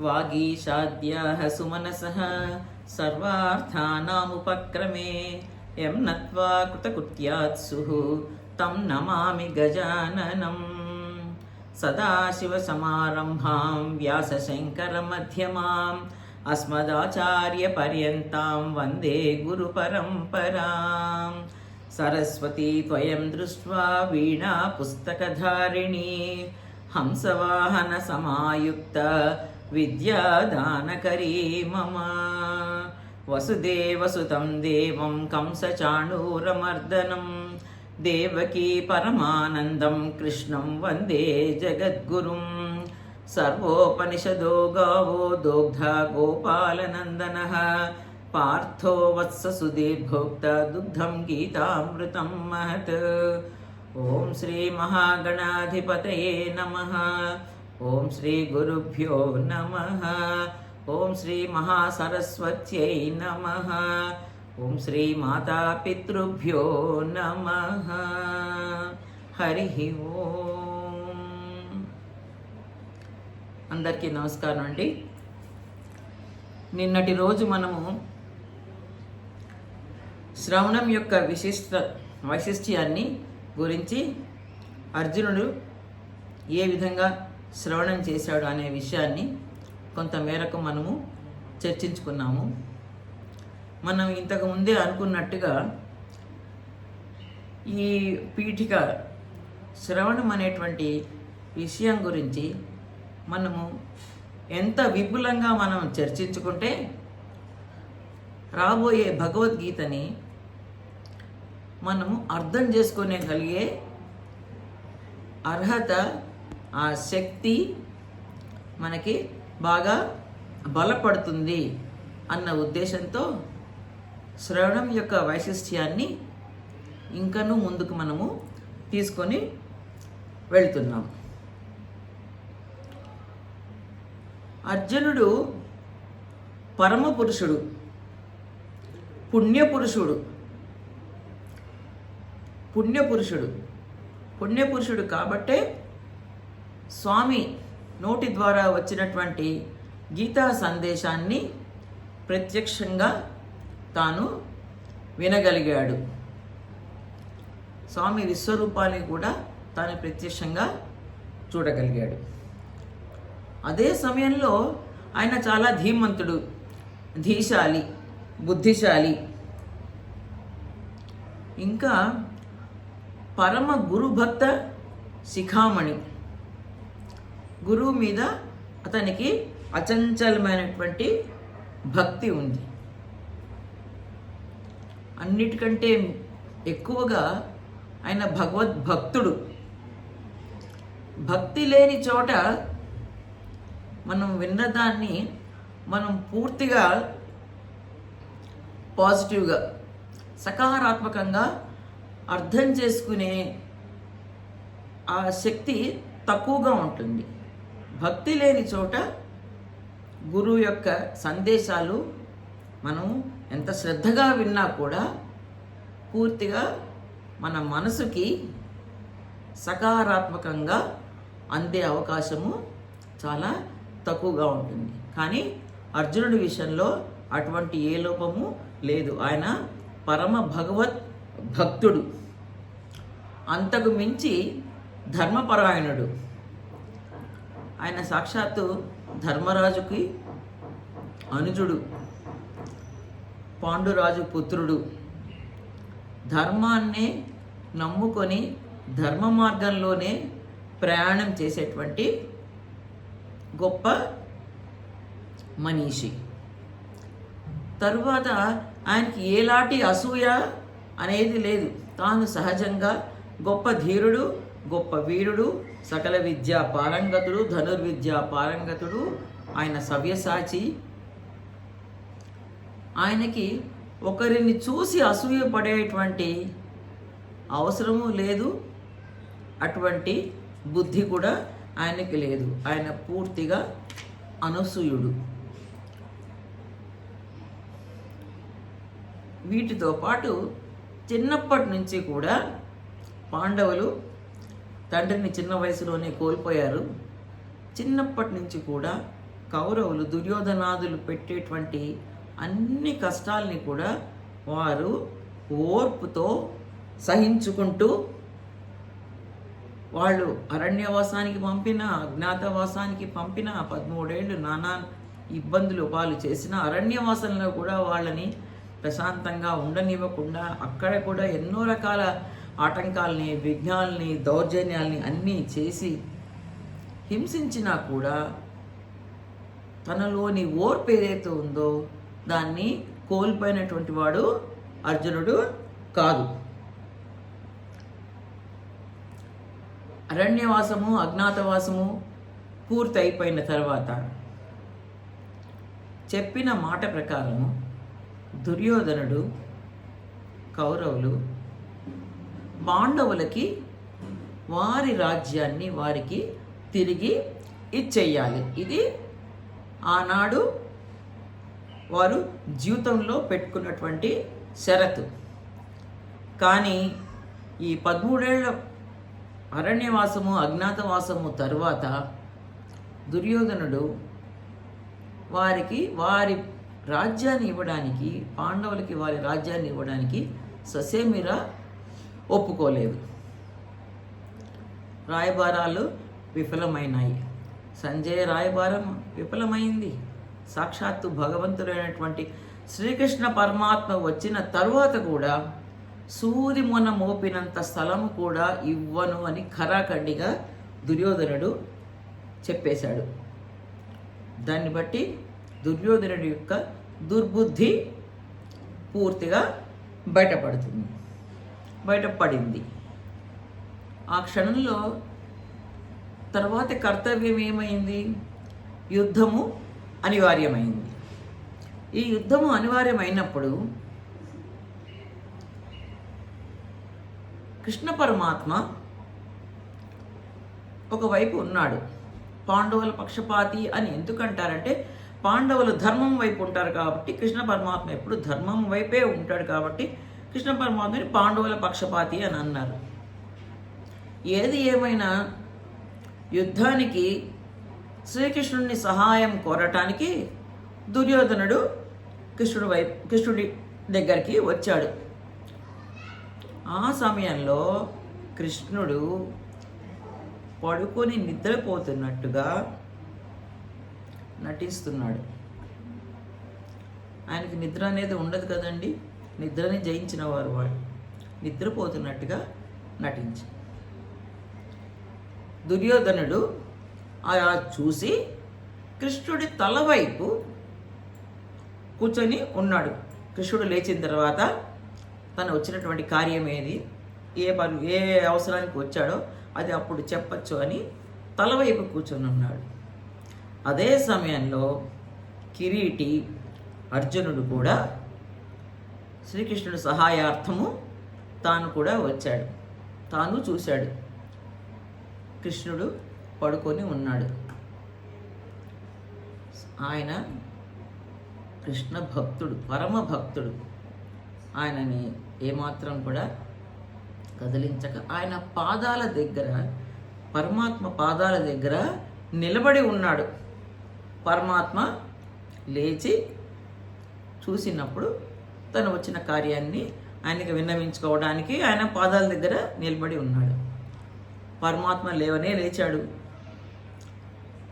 वागीशाद्याः सुमनसः सर्वार्थानामुपक्रमे यं नत्वा कृतकृत्यात्सुः तं नमामि गजाननम्। सदाशिवसमारम्भां व्यासशङ्करमध्यमाम् अस्मदाचार्यपर्यन्तां वन्दे गुरुपरम्पराम्। सरस्वती त्वयं दृष्ट्वा वीणा पुस्तकधारिणी हंसवाहनसमायुक्त विद्यादानकरी मम। वसुदेवसुतं देवं कंसचाणूरमर्दनं देवकी परमानन्दं कृष्णं वन्दे जगद्गुरुं। सर्वोपनिषदो गावो दोग्धा गोपालनन्दनः पार्थो वत्ससुधीर्भोक्ता दुग्धं गीतामृतं महत्। ओम श्री महागणाधिपतये नमः। ओम श्री गुरुभ्यो नमः। ओम श्री महासरस्वत्यै नमः। ओम श्री मातापितृभ्यो नमः। हरि ओम। అందరికీ నమస్కారం అండి. నిన్నటి రోజు మనము శ్రవణం యొక్క వైశిష్ట్యాన్ని గురించి అర్జునుడు ఏ విధంగా శ్రవణం చేశాడు అనే విషయాన్ని కొంతమేరకు మనము చర్చించుకున్నాము. మనం ఇంతకు ముందే అనుకున్నట్టుగా ఈ పీఠిక శ్రవణం అనేటువంటి విషయం గురించి మనము ఎంత విపులంగా మనం చర్చించుకుంటే రాబోయే భగవద్గీతని మనము అర్థం చేసుకోగలిగే అర్హత, ఆ శక్తి మనకి బాగా బలపడుతుంది అన్న ఉద్దేశంతో శ్రవణం యొక్క వైశిష్ట్యాన్ని ఇంకనూ ముందుకు మనము తీసుకొని వెళ్తున్నాం. అర్జునుడు పరమపురుషుడు, పుణ్యపురుషుడు పుణ్యపురుషుడు కాబట్టే స్వామి నోటి ద్వారా వచ్చినటువంటి గీతా సందేశాన్ని ప్రత్యక్షంగా తాను వినగలిగాడు. స్వామి విశ్వరూపాన్ని కూడా తాను ప్రత్యక్షంగా చూడగలిగాడు. అదే సమయంలో ఆయన చాలా ధీమంతుడు, ధీశాలి, బుద్ధిశాలి, ఇంకా పరమ గురుభక్త శిఖామణి. గురువు మీద అతనికి అచంచలమైనటువంటి భక్తి ఉంది. అన్నిటికంటే ఎక్కువగా ఆయన భగవద్భక్తుడు. భక్తి లేని చోట మనం విన్నదాన్ని మనం పూర్తిగా పాజిటివ్గా, సకారాత్మకంగా అర్థం చేసుకునే ఆ శక్తి తక్కువగా ఉంటుంది. భక్తి లేని చోట గురువు యొక్క సందేశాలు మనం ఎంత శ్రద్ధగా విన్నా కూడా పూర్తిగా మన మనసుకి సకారాత్మకంగా అందే అవకాశము చాలా తక్కువగా ఉంటుంది. కానీ అర్జునుడి విషయంలో అటువంటి ఏ లోపము లేదు. ఆయన పరమ భగవత్ భక్తుడు, అంతకు మించి ధర్మపరాయణుడు. ఆయన సాక్షాత్తు ధర్మరాజుకి అనుజుడు, పాండురాజు పుత్రుడు. ధర్మాన్నే నమ్ముకొని ధర్మ మార్గంలోనే ప్రయాణం చేసేటువంటి గొప్ప మనీషి. తరువాత ఆయనకి ఏలాంటి అసూయ అనేది లేదు. తాను సహజంగా గొప్ప ధీరుడు, గొప్ప వీరుడు, సకల విద్యా పారంగతుడు, ధనుర్విద్యా పారంగతుడు. ఆయన సవ్యసాచి. ఆయనకి ఒకరిని చూసి అసూయ పడేటువంటి అవసరము లేదు, అటువంటి బుద్ధి కూడా ఆయనకి లేదు. ఆయన పూర్తిగా అనసూయుడు. వీటితో పాటు చిన్నప్పటి నుంచి కూడా పాండవులు తండ్రిని చిన్న వయసులోనే కోల్పోయారు. చిన్నప్పటి నుంచి కూడా కౌరవులు దుర్యోధనాదులు పెట్టేటువంటి అన్ని కష్టాలని కూడా వారు ఓర్పుతో సహించుకుంటూ వాళ్ళు అరణ్యవాసానికి పంపిన, అజ్ఞాతవాసానికి పంపిన, 13 ఏళ్ళు నానా ఇబ్బందులు పాలు చేసిన అరణ్యవాసంలో కూడా వాళ్ళని ప్రశాంతంగా ఉండనివ్వకుండా అక్కడ కూడా ఎన్నో రకాల ఆటంకాలని, విఘ్నాలని, దౌర్జన్యాల్ని అన్నీ చేసి హింసించినా కూడా తనలోని ఓర్పు ఏదైతే ఉందో దాన్ని కోల్పోయినటువంటి వాడు అర్జునుడు కాదు. అరణ్యవాసము, అజ్ఞాతవాసము పూర్తి అయిపోయిన తర్వాత చెప్పిన మాట ప్రకారం దుర్యోధనుడు కౌరవులు పాండవులకి వారి రాజ్యాన్ని వారికి తిరిగి ఇచ్చేయాలి. ఇది ఆనాడు వారు జీవితంలో పెట్టుకున్నటువంటి షరతు. కానీ ఈ 13 ఏళ్ల అరణ్యవాసము, అజ్ఞాతవాసము తరువాత దుర్యోధనుడు వారికి వారి రాజ్యాన్ని ఇవ్వడానికి, పాండవులకి వారి రాజ్యాన్ని ఇవ్వడానికి ససేమిరా ఒప్పుకోలేదు. రాయబారాలు విఫలమైనాయి. సంజయ రాయబారం విఫలమైంది. సాక్షాత్తు భగవంతుడైనటువంటి శ్రీకృష్ణ పరమాత్మ వచ్చిన తరువాత కూడా సూది మొన మోపినంత స్థలము కూడా ఇవ్వను అని ఖరాఖండిగా దుర్యోధనుడు చెప్పేశాడు. దాన్ని బట్టి దుర్యోధనుడి యొక్క దుర్బుద్ధి పూర్తిగా బయటపడింది. ఆ క్షణంలో తర్వాత కర్తవ్యం ఏమైంది? యుద్ధము అనివార్యమైంది. ఈ యుద్ధము అనివార్యమైనప్పుడు కృష్ణ పరమాత్మ ఒకవైపు ఉన్నాడు. పాండవుల పక్షపాతి అని ఎందుకంటారంటే పాండవులు ధర్మం వైపు ఉంటారు కాబట్టి కృష్ణ పరమాత్మ ఎప్పుడు ధర్మం వైపే ఉంటాడు కాబట్టి కృష్ణ పరమాత్మని పాండవుల పక్షపాతి అని అన్నారు. ఏది ఏమైనా యుద్ధానికి శ్రీకృష్ణుడిని సహాయం కోరటానికి దుర్యోధనుడు కృష్ణుడి దగ్గరికి వచ్చాడు. ఆ సమయంలో కృష్ణుడు పడుకొని నిద్రపోతున్నట్టుగా నటిస్తున్నాడు. ఆయనకి నిద్ర అనేది ఉండదు కదండి. నిద్రని జయించిన వాడు నిద్రపోతున్నట్టుగా నటించి దుర్యోధనుడు అలా చూసి కృష్ణుడి తల వైపు కూర్చొని ఉన్నాడు. కృష్ణుడు లేచిన తర్వాత తను వచ్చినటువంటి కార్యం ఏది, ఏ అవసరానికి వచ్చాడో అది అప్పుడు చెప్పచ్చు అని తలవైపు కూర్చొని ఉన్నాడు. అదే సమయంలో కిరీటి అర్జునుడు కూడా శ్రీకృష్ణుడి సహాయార్థము తాను కూడా వచ్చాడు. తాను చూశాడు కృష్ణుడు పడుకొని ఉన్నాడు. ఆయన కృష్ణ భక్తుడు, పరమ భక్తుడు. ఆయనని ఏమాత్రం కూడా కదిలించక ఆయన పాదాల దగ్గర, పరమాత్మ పాదాల దగ్గర నిలబడి ఉన్నాడు. పరమాత్మ లేచి చూసినప్పుడు తను వచ్చిన కార్యాన్ని ఆయనకి విన్నవించుకోవడానికి ఆయన పాదాల దగ్గర నిలబడి ఉన్నాడు. పరమాత్మ లేచాడు.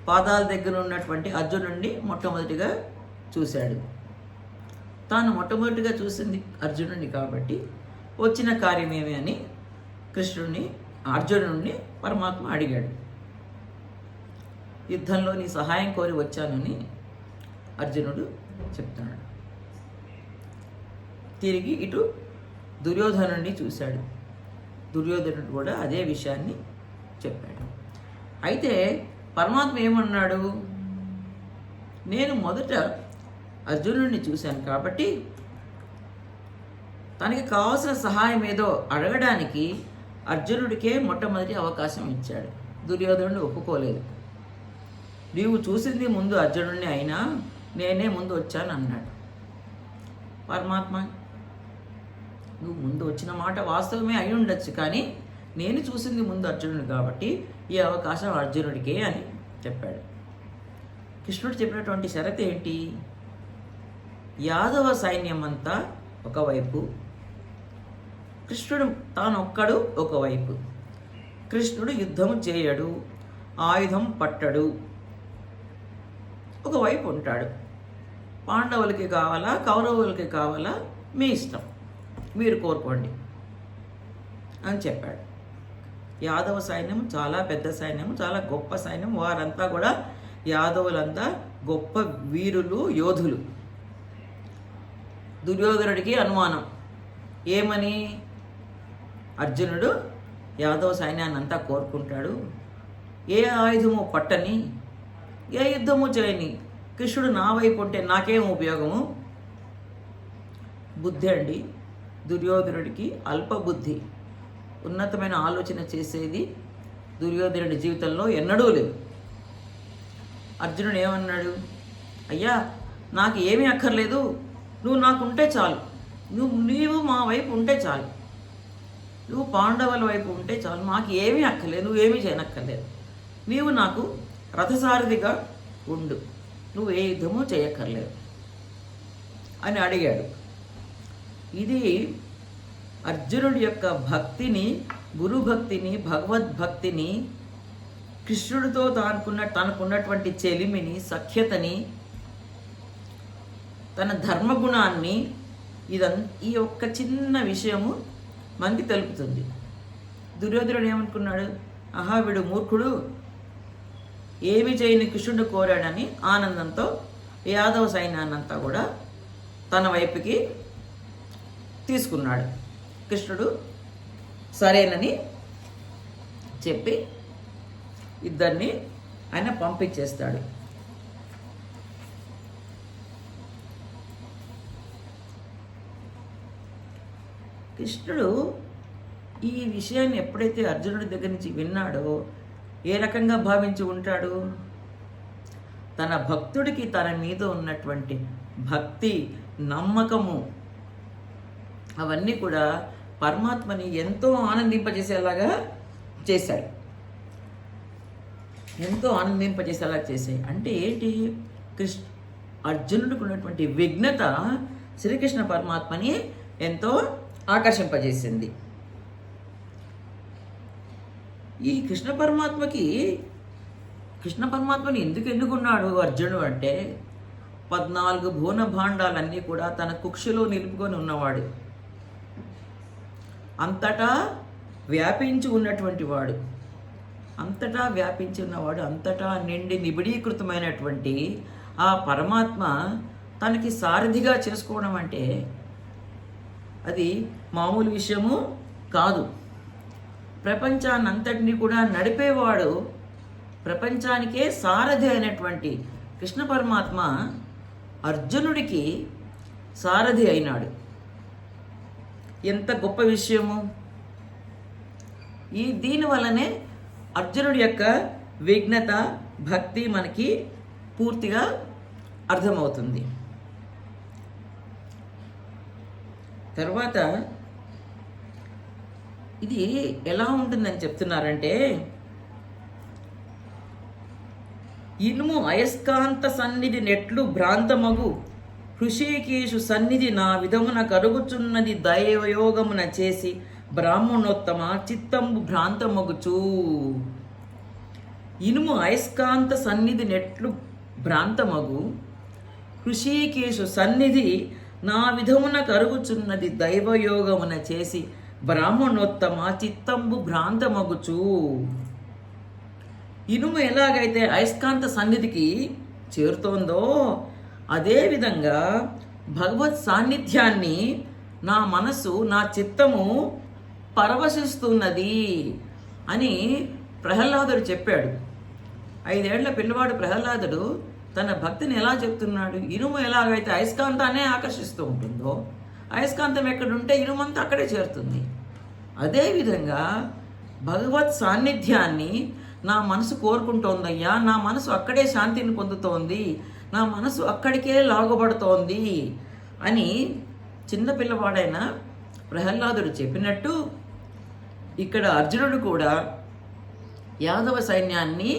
పాదాల దగ్గర ఉన్నటువంటి అర్జునుడిని మొట్టమొదటిగా చూశాడు. తాను మొట్టమొదటిగా చూసింది అర్జునుడిని కాబట్టి వచ్చిన కార్యమేమి అని అర్జునుడిని పరమాత్మ అడిగాడు. యుద్ధంలో నీ సహాయం కోరి వచ్చానని అర్జునుడు చెప్తున్నాడు. తిరిగి ఇటు దుర్యోధనుడిని చూశాడు. దుర్యోధనుడు కూడా అదే విషయాన్ని చెప్పాడు. అయితే పరమాత్మ ఏమన్నాడు? నేను మొదట అర్జునుడిని చూశాను కాబట్టి తనకి కావాల్సిన సహాయం ఏదో అడగడానికి అర్జునుడికే మొట్టమొదటి అవకాశం ఇచ్చాడు. దుర్యోధనుడు ఒప్పుకోలేదు. నీవు చూసింది ముందు అర్జునుడిని అయినా నేనే ముందు వచ్చాను అన్నాడు. పరమాత్మ నువ్వు ముందు వచ్చిన మాట వాస్తవమే అయి ఉండొచ్చు, కానీ నేను చూసింది ముందు అర్జునుడు కాబట్టి ఈ అవకాశం అర్జునుడికే అని చెప్పాడు. కృష్ణుడు చెప్పినటువంటి షరతు ఏంటి? యాదవ సైన్యం అంతా ఒకవైపు, కృష్ణుడు తానొక్కడు ఒకవైపు. కృష్ణుడు యుద్ధము చేయడు, ఆయుధం పట్టడు, ఒకవైపు ఉంటాడు. పాండవులకి కావాలా కౌరవులకి కావాలా మీ ఇష్టం, మీరు కోరుకోండి అని చెప్పాడు. యాదవ సైన్యం చాలా పెద్ద సైన్యం, చాలా గొప్ప సైన్యం. వారంతా కూడా యాదవులంతా గొప్ప వీరులు, యోధులు. దుర్యోధనుడికి అనుమానం ఏమని? అర్జునుడు యాదవ సైన్యాన్ని అంతా కోరుకుంటాడు, ఏ ఆయుధము పట్టని, ఏ యుద్ధము చేయని, కృష్ణుడు నా వైపు ఉంటే నాకేం ఉపయోగము? బుద్ధి అండి దుర్యోధనుడికి అల్ప బుద్ధి. ఉన్నతమైన ఆలోచన చేసేది దుర్యోధనుడి జీవితంలో ఎన్నడూ లేదు. అర్జునుడు ఏమన్నాడు? అయ్యా, నాకు ఏమీ అక్కర్లేదు, నువ్వు నాకుంటే చాలు, నీవు మా వైపు ఉంటే చాలు, నువ్వు పాండవుల వైపు ఉంటే చాలు, నాకు ఏమీ అక్కర్లేదు, నువ్వేమీ చేయనక్కర్లేదు, నీవు నాకు రథసారథిగా ఉండు, నువ్వు ఏ యుద్ధము చేయక్కర్లేదు అని అడిగాడు. ఇది అర్జునుడి యొక్క భక్తిని, గురుభక్తిని, భగవద్భక్తిని, కృష్ణుడితో తనకున్నటువంటి చెలిమిని, సఖ్యతని, తన ధర్మగుణాన్ని, ఈ ఒక్క చిన్న విషయము మనకి తెలుపుతుంది. దుర్యోధనుడు ఏమనుకున్నాడు? ఆహా, వీడు మూర్ఖుడు, ఏమి చేయని కృష్ణుడు కోరాడని ఆనందంతో యాదవ సైన్యాన్నంతా కూడా తన వైపుకి తీసుకున్నాడు. కృష్ణుడు సరేనని చెప్పి ఇద్దరిని ఆయన పంపించేస్తాడు. కృష్ణుడు ఈ విషయాన్ని ఎప్పుడైతే అర్జునుడి దగ్గర నుంచి విన్నాడో ఏ రకంగా భావించి ఉంటాడు? తన భక్తుడికి తన మీద ఉన్నటువంటి భక్తి, నమ్మకము, అవన్నీ కూడా పరమాత్మని ఎంతో ఆనందింపజేసేలాగా చేశాడు. ఎంతో ఆనందింపజేసేలా చేశాయి. అంటే ఏంటి? అర్జునుడికి ఉన్నటువంటి విఘ్నత శ్రీకృష్ణ పరమాత్మని ఎంతో ఆకర్షింపజేసింది. ఈ కృష్ణ పరమాత్మని ఎందుకు ఎన్నుకున్నాడు అర్జునుడు అంటే, 14 భువన భాండాలన్నీ కూడా తన కుక్షిలో నిలుపుకొని ఉన్నవాడు, అంతటా వ్యాపించి ఉన్నటువంటి వాడు, అంతటా నిండి నిబిడీకృతమైనటువంటి ఆ పరమాత్మ తనకి సారథిగా చేసుకోవడం అంటే అది మామూలు విషయము కాదు. ప్రపంచాన్నంతటినీ కూడా నడిపేవాడు, ప్రపంచానికే సారథి అయినటువంటి కృష్ణ పరమాత్మ అర్జునుడికి సారథి అయినాడు. ఎంత గొప్ప విషయము! దీని వల్లనే అర్జునుడి యొక్క విఘ్నత, భక్తి మనకి పూర్తిగా అర్థమవుతుంది. తర్వాత ఇది ఎలా ఉంటుందని చెప్తున్నారంటే, ఇనుము అయస్కాంత సన్నిధి నెట్లు భ్రాంతమగు హృషికేశు సన్నిధి నా విధమున కరుగుచున్నది దైవయోగమున చేసి బ్రాహ్మణోత్తమ చిత్తంబు భ్రాంతమగుచు. ఇనుము అయస్కాంత సన్నిధి నెట్లు భ్రాంతమగు హృషికేశు సన్నిధి నా విధమున కరుగుచున్నది దైవయోగమున చేసి బ్రాహ్మణోత్తమ చిత్తంబు భ్రాంతమగుచు. ఇనుము ఎలాగైతే అయస్కాంత సన్నిధికి చేరుతోందో అదేవిధంగా భగవత్ సాన్నిధ్యాన్ని నా మనసు, నా చిత్తము పరవశిస్తున్నది అని ప్రహ్లాదుడు చెప్పాడు. 5 ఏళ్ల పిల్లవాడు ప్రహ్లాదుడు తన భక్తిని ఎలా చెప్తున్నాడు? ఇనుము ఎలాగైతే అయస్కాంతాన్ని ఆకర్షిస్తూ ఉంటుందో, అయస్కాంతం ఎక్కడుంటే ఇనుమంతా అక్కడే చేరుతుంది. అదేవిధంగా భగవత్ సాన్నిధ్యాన్ని నా మనసు కోరుకుంటోందయ్యా, నా మనసు అక్కడే శాంతిని పొందుతోంది, నా మనసు అక్కడికే లాగబడుతోంది అని చిన్నపిల్లవాడైన ప్రహ్లాదుడు చెప్పినట్టు ఇక్కడ అర్జునుడు కూడా యాదవ సైన్యాన్ని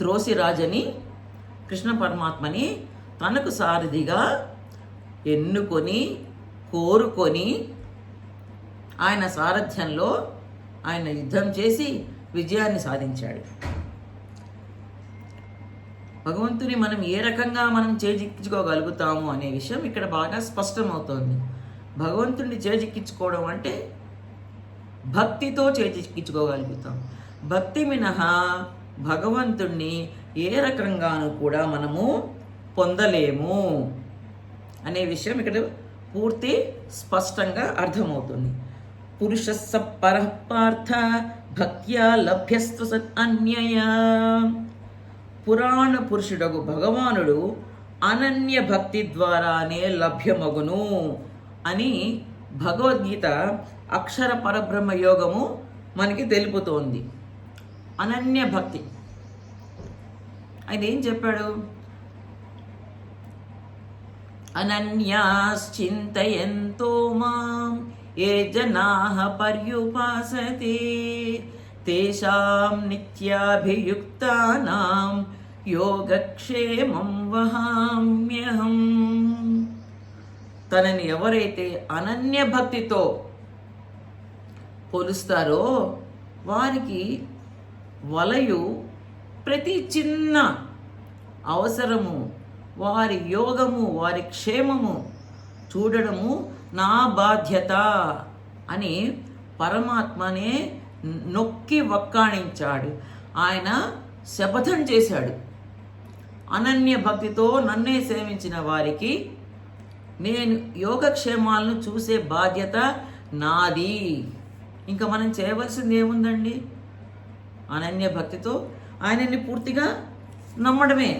త్రోసిరాజని కృష్ణ పరమాత్మని తనకు సారథిగా ఎన్నుకొని కోరుకొని ఆయన సారథ్యంలో ఆయన యుద్ధం చేసి విజయాన్ని సాధించాడు. భగవంతుని మనం ఏ రకంగా మనం చేజిక్కించుకోగలుగుతాము అనే విషయం ఇక్కడ బాగా స్పష్టమవుతోంది. భగవంతుడిని చేజిక్కించుకోవడం అంటే భక్తితో చేజిక్కించుకోగలుగుతాం. భక్తి మినహా భగవంతుణ్ణి ఏ రకంగానూ కూడా మనము పొందలేము అనే విషయం ఇక్కడ పూర్తి స్పష్టంగా అర్థమవుతుంది. పురుషస్స పరః పార్థ భక్త్యా లభ్యస్తు సత్ అన్యయా. పురాణ పురుషుడగు భగవానుడు అనన్య భక్తి ద్వారానే లభ్యమగును అని భగవద్గీత అక్షర పరబ్రహ్మ యోగము మనకి తెలుపుతోంది. అనన్య భక్తి ఆయన ఏం చెప్పాడు? అనన్యాశ్చింతయంతో మాం ఏ జనాః పర్యుపాసతే తేషాం నిత్యాభియుక్తానాం యోగక్షేమం వహామ్యహం. తనని ఎవరైతే అనన్య భక్తితో కొలుస్తారో వారికి వలయు ప్రతి చిన్న అవసరము, వారి యోగము, వారి క్షేమము చూడడము నా బాధ్యత అని పరమాత్మనే నొక్కి వక్కాణించాడు. ఆయన శపథం చేశాడు. అనన్య భక్తితో నన్నే సేవించిన వారికి నేను యోగక్షేమాలను చూసే బాధ్యత నాది. ఇంకా మనం చేయవలసింది ఏముందండి? అనన్య భక్తితో ఆయనని పూర్తిగా నమ్మడమే.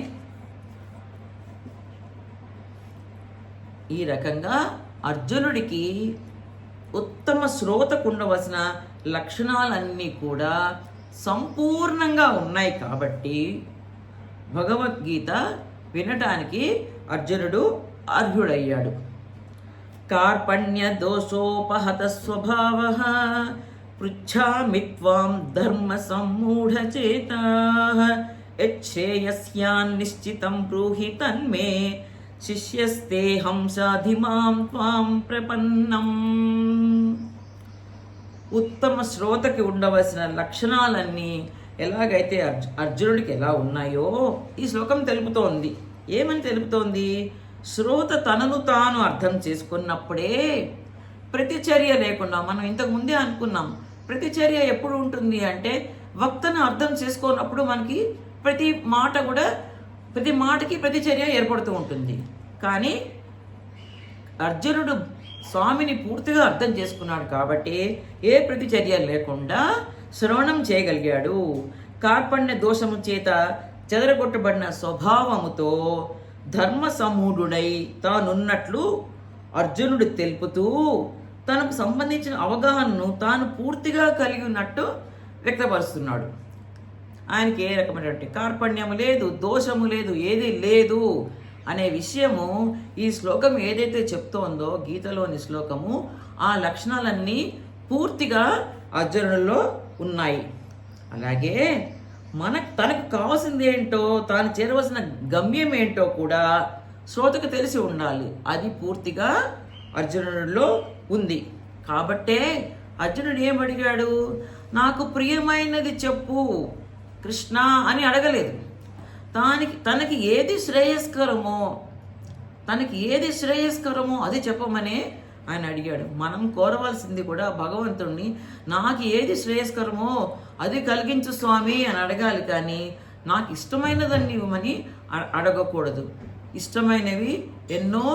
ఈ రకంగా అర్జునుడికి ఉత్తమ శ్రోతకు ఉండవలసిన లక్షణాలన్నీ కూడా సంపూర్ణంగా ఉన్నాయి కాబట్టి భగవద్గీత వినటానికి అర్జునుడు అర్హుడయ్యాడు. కార్పణ్య దోషోపహత స్వభావః పృచ్ఛామి త్వాం ధర్మ సమ్మూఢచేతాః యచ్ఛేయస్యాన్ నిశ్చితం బ్రూహి తన్మే శిష్యస్తేహం సాధిమాం త్వాం ప్రపన్నం. ఉత్తమ శ్రోతకి ఉండవలసిన లక్షణాలన్నీ ఎలాగైతే అర్జునుడికి ఎలా ఉన్నాయో ఈ శ్లోకం తెలుపుతోంది. ఏమని తెలుపుతోంది? శ్రోత తనను తాను అర్థం చేసుకున్నప్పుడే ప్రతిచర్య లేకుండా, మనం ఇంతకు ముందే అనుకున్నాం, ప్రతిచర్య ఎప్పుడు ఉంటుంది అంటే వక్తను అర్థం చేసుకున్నప్పుడు మనకి ప్రతి మాటకి ప్రతిచర్య ఏర్పడుతూ ఉంటుంది. కానీ అర్జునుడు స్వామిని పూర్తిగా అర్థం చేసుకున్నాడు కాబట్టి ఏ ప్రతిచర్య లేకుండా శ్రవణం చేయగలిగాడు. కార్పణ్య దోషము చేత చెదరగొట్టబడిన స్వభావముతో ధర్మ సమూఢుడై తానున్నట్లు అర్జునుడు తెలుపుతూ తనకు సంబంధించిన అవగాహనను తాను పూర్తిగా కలిగి ఉన్నట్టు వ్యక్తపరుస్తున్నాడు. ఆయనకి ఏ రకమైనటువంటి కార్పణ్యము లేదు, దోషము లేదు, ఏది లేదు అనే విషయము ఈ శ్లోకం ఏదైతే చెప్తోందో, గీతలోని శ్లోకము, ఆ లక్షణాలన్నీ పూర్తిగా అర్జునుడిలో ఉన్నాయి. అలాగే తనకు కావాల్సింది ఏంటో, తాను చేరవలసిన గమ్యం ఏంటో కూడా శ్రోతకు తెలిసి ఉండాలి. అది పూర్తిగా అర్జునుడిలో ఉంది. కాబట్టే అర్జునుడు ఏమడిగాడు? నాకు ప్రియమైనది చెప్పు కృష్ణ అని అడగలేదు. తనకి ఏది శ్రేయస్కరమో అది చెప్పమనే ఆయన అడిగాడు. మనం కోరవలసింది కూడా భగవంతుణ్ణి నాకు ఏది శ్రేయస్కరమో అది కలిగించు స్వామి అని అడగాలి. కానీ నాకు ఇష్టమైనదాన్ని ఇవ్వమని అడగకూడదు. ఇష్టమైనవి ఎన్నో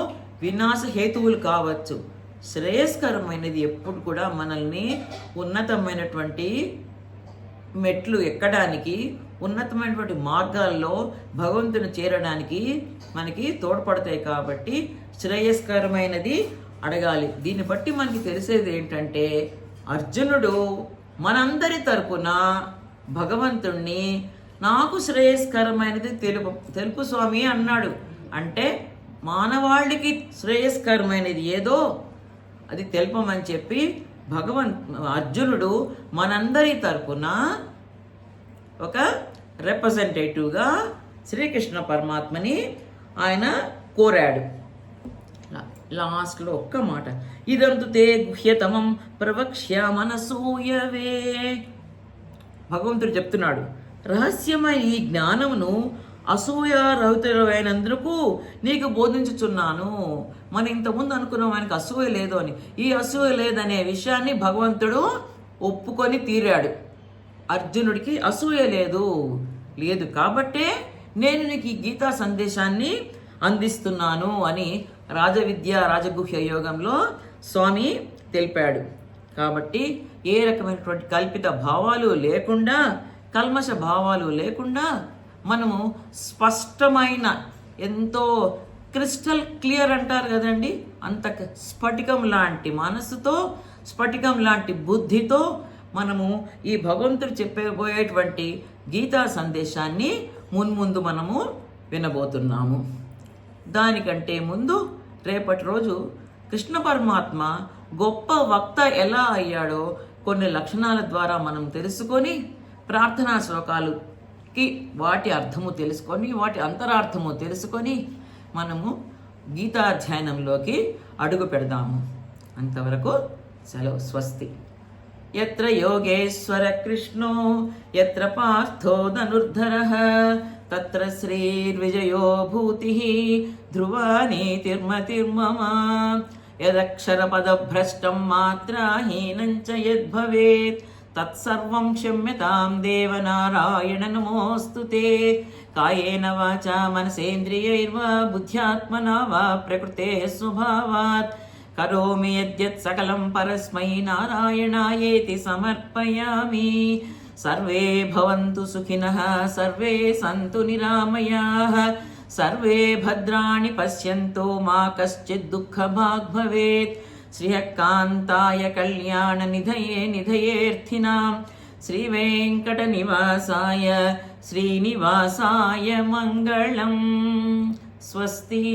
వినాశ హేతువులు కావచ్చు. శ్రేయస్కరమైనది ఎప్పుడు కూడా మనల్ని ఉన్నతమైనటువంటి మెట్లు ఎక్కడానికి, ఉన్నతమైనటువంటి మార్గాల్లో భగవంతుని చేరడానికి మనకి తోడ్పడతాయి. కాబట్టి శ్రేయస్కరమైనది అడగాలి. దీన్ని బట్టి మనకి తెలిసేది ఏంటంటే అర్జునుడు మనందరి తరపున భగవంతుణ్ణి నాకు శ్రేయస్కరమైనది తెలుపు స్వామి అన్నాడు. అంటే మానవాళికి శ్రేయస్కరమైనది ఏదో అది తెలుపమని చెప్పి అర్జునుడు మనందరి తరపున ఒక రిప్రజెంటేటివ్గా శ్రీకృష్ణ పరమాత్మని ఆయన కోరాడు. లాస్ట్లో ఒక్క మాట, ఇదంతు తే గుహ్యతమం ప్రవక్ష్యామనసూయవే. భగవంతుడు చెప్తున్నాడు, రహస్యమైన ఈ జ్ఞానమును అసూయారహితుడైనందుకు నీకు బోధించుచున్నాను. మనం ఇంతకుముందు అనుకున్నాం ఆయనకు అసూయ లేదు అని. ఈ అసూయ లేదనే విషయాన్ని భగవంతుడు ఒప్పుకొని తీరాడు. అర్జునుడికి అసూయ లేదు కాబట్టే నేను నీకు ఈ గీతా సందేశాన్ని అందిస్తున్నాను అని రాజగుహ్య యోగంలో స్వామి తెలిపాడు. కాబట్టి ఏ రకమైనటువంటి కల్పిత భావాలు లేకుండా, కల్మష భావాలు లేకుండా మనము స్పష్టమైన, ఎంతో క్రిస్టల్ క్లియర్ అంటారు కదండి, అంత స్ఫటికం లాంటి మనసుతో, స్ఫటికం లాంటి బుద్ధితో మనము ఈ భగవంతుడు చెప్పబోయేటువంటి గీతా సందేశాన్ని మున్ముందు మనము వినబోతున్నాము. దానికంటే ముందు రేపటి రోజు కృష్ణ పరమాత్మ గొప్ప వక్త ఎలా అయ్యాడో కొన్ని లక్షణాల ద్వారా మనం తెలుసుకొని, ప్రార్థనా శ్లోకాలుకి వాటి అర్థము తెలుసుకొని, వాటి అంతరార్థము తెలుసుకొని మనము గీతాధ్యయనంలోకి అడుగు పెడదాము. అంతవరకు సెలవు. స్వస్తి. యత్ర యోగేశ్వర కృష్ణో యత్ర పార్థో ధనుర్ధరః తత్ర శ్రీర్విజయో భూతిః ధ్రువా నీతిర్మతిర్మమ. యదక్షరపదభ్రష్టం మాత్రాహీనం చ యద్భవేత్ తత్సర్వం క్షమ్యతాం దేవనారాయణ నమోస్తుతే. కాయేన వాచా మనసేంద్రియైర్వా బుద్ధ్యాత్మనా వా ప్రకృతేః స్వభావాత్ కరోమి యద్యత్ సకలం పరస్మై నారాయణాయేతి సమర్పయామి. సర్వే భవంతు సుఖినః, సర్వే సంతు నిరామయాః, సర్వే భద్రాణి పశ్యంతు మా కశ్చిద్ దుఃఖభాగ్ భవేత్. శ్రీయకాంతాయ కళ్యాణ నిధయేర్థినాం శ్రీ వెంకట నివాసాయ శ్రీనివాసాయ మంగళం. స్వస్తి.